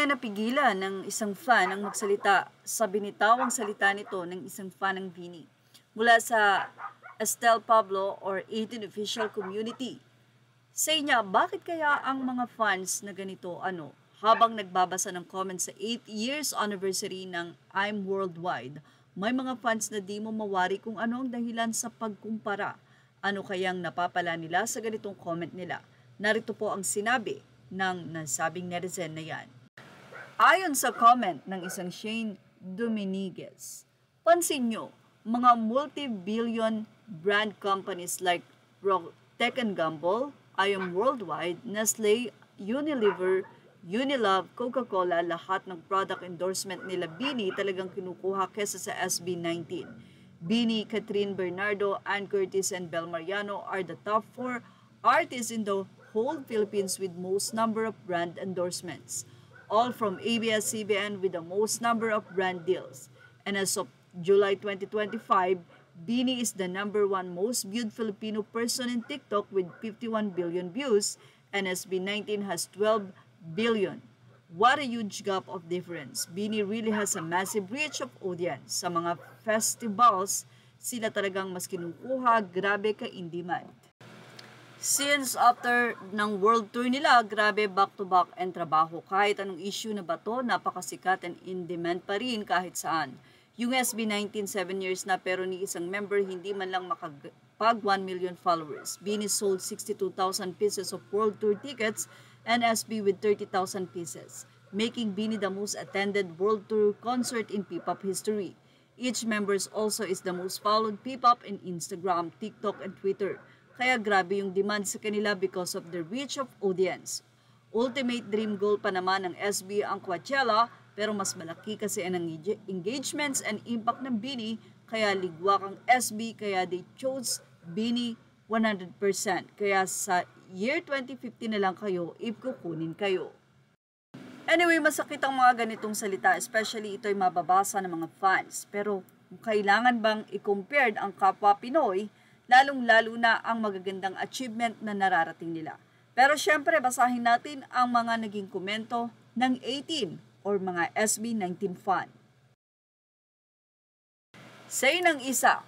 Kaya napigilan ng isang fan ang magsalita sa binitawang salita nito ng isang fan ng BINI mula sa Estel Pablo or 18 official community. Say niya, bakit kaya ang mga fans na ganito habang nagbabasa ng comments sa 8 years anniversary ng I'm Worldwide, may mga fans na di mo mawari kung ano ang dahilan sa pagkumpara. Ano kayang napapala nila sa ganitong comment nila? Narito po ang sinabi ng nasabing netizen na yan. Ayon sa comment ng isang Shane Dominguez, pansin nyo, mga multi-billion brand companies like Procter & Gamble, IM Worldwide, Nestle, Unilever, Unilove, Coca-Cola, lahat ng product endorsement nila BINI talagang kinukuha kesa sa SB19. BINI, Catherine Bernardo, Ann Curtis, and Bel Mariano are the top 4 artists in the whole Philippines with most number of brand endorsements. All from ABS-CBN with the most number of brand deals. And as of July 2025, BINI is the number 1 most viewed Filipino person in TikTok with 51 billion views, and SB19 has 12 billion. What a huge gap of difference. BINI really has a massive reach of audience. Sa mga festivals, sila talagang mas kinukuha, grabe ka in-demand. Since after ng world tour nila, grabe back-to-back and trabaho. Kahit anong issue na ba to, napakasikat and in-demand pa rin kahit saan. Yung SB19, 7 years na pero ni isang member hindi man lang makapag 1 million followers. BINI sold 62,000 pieces of world tour tickets and SB with 30,000 pieces, making BINI the most attended world tour concert in P-pop history. Each members also is the most followed P-pop in Instagram, TikTok, and Twitter. Kaya grabe yung demand sa kanila because of the reach of audience. Ultimate dream goal pa naman ng SB ang Coachella, pero mas malaki kasi ang engagements and impact ng BINI, kaya ligwak ang SB, kaya they chose BINI 100%. Kaya sa year 2050 na lang kayo, if kukunin kayo. Anyway, masakit ang mga ganitong salita, especially ito'y mababasa ng mga fans. Pero kailangan bang i-compare ang kapwa Pinoy, lalong-lalo na ang magagandang achievement na nararating nila. Pero syempre, basahin natin ang mga naging komento ng 18 or mga SB19 fan. Say ng isa,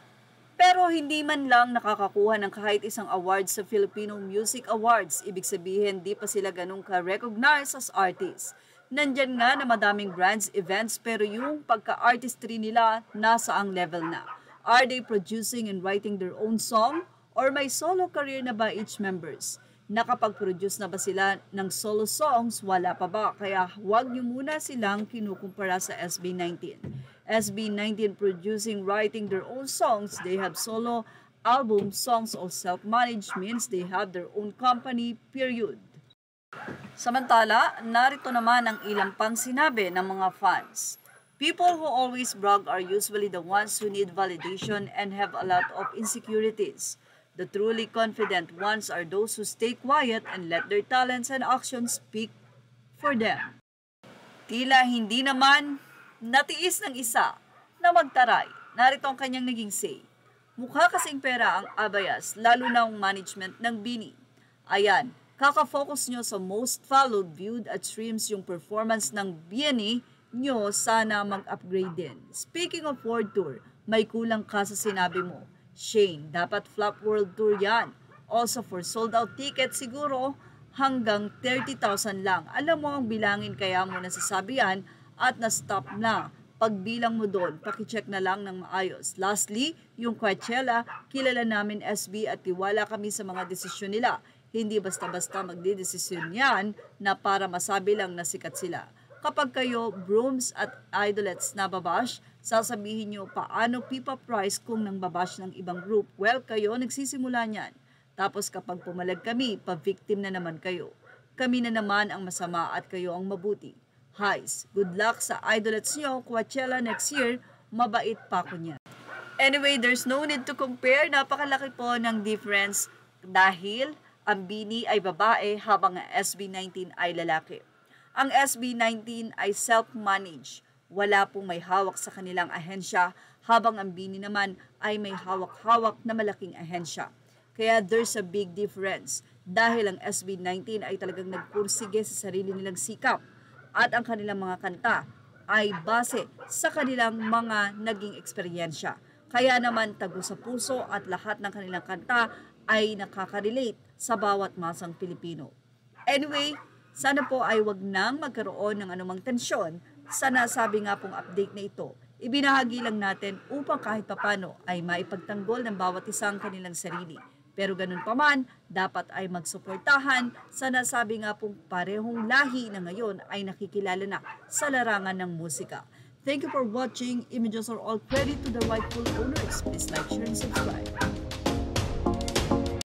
pero hindi man lang nakakakuha ng kahit isang award sa Filipino Music Awards, ibig sabihin di pa sila ganun ka-recognize as artists. Nandyan nga na madaming brands, events, pero yung pagka-artistry nila nasa ang level na. Are they producing and writing their own song? Or may solo career na ba each members? Nakapag-produce na ba sila ng solo songs? Wala pa ba? Kaya huwag niyo muna silang kinukumpara sa SB19. SB19 producing, writing their own songs. They have solo album songs or self-managed means they have their own company, period. Samantala, narito naman ang ilang pang sinabi ng mga fans. People who always brag are usually the ones who need validation and have a lot of insecurities. The truly confident ones are those who stay quiet and let their talents and actions speak for them. Tila hindi naman natiis ng isa na magtaray. Narito ang kanyang naging say. Mukha kasing pera ang abayas, lalo na ang management ng BINI. Ayan, kaka-focus nyo sa most followed, viewed at streams yung performance ng BINI nyo, sana mag-upgrade din. Speaking of world tour, may kulang ka sa sinabi mo. Shane, dapat flop world tour yan. Also for sold out tickets siguro hanggang 30,000 lang. Alam mo ang bilangin kaya mo nasasabi yan at na-stop na. Pagbilang mo doon, pakicheck na lang ng maayos. Lastly, yung Coachella, kilala namin SB at tiwala kami sa mga desisyon nila. Hindi basta-basta magdidesisyon yan na para masabi lang na sikat sila. Kapag kayo, brooms at idolettes na babash, sasabihin nyo paano P-pop price kung nang babash ng ibang group. Well, kayo nagsisimula niyan. Tapos kapag pumalag kami, pa-victim na naman kayo. Kami na naman ang masama at kayo ang mabuti. Highs, good luck sa idolettes nyo, Coachella next year, mabait pa ko niyan. Anyway, there's no need to compare. Napakalaki po ng difference dahil ang BINI ay babae habang ang SB19 ay lalaki. Ang SB19 ay self-managed. Wala pong may hawak sa kanilang ahensya, habang ang BINI naman ay may hawak-hawak na malaking ahensya. Kaya there's a big difference dahil ang SB19 ay talagang nagpursige sa sarili nilang sikap. at ang kanilang mga kanta ay base sa kanilang mga naging eksperyensya. Kaya naman tago sa puso at lahat ng kanilang kanta ay nakaka-relate sa bawat masang Pilipino. Anyway, sana po ay wag nang magkaroon ng anumang tensyon sa nasabi nga pong update na ito. Ibinahagi lang natin upang kahit papano ay maipagtanggol ng bawat isang kanilang sarili. Pero ganun pa man, dapat ay magsuportahan sa nasabi nga pong parehong lahi na ngayon ay nakikilala na sa larangan ng musika. Thank you for watching. Images are all credit to the rightful owners. Please like, share, and subscribe.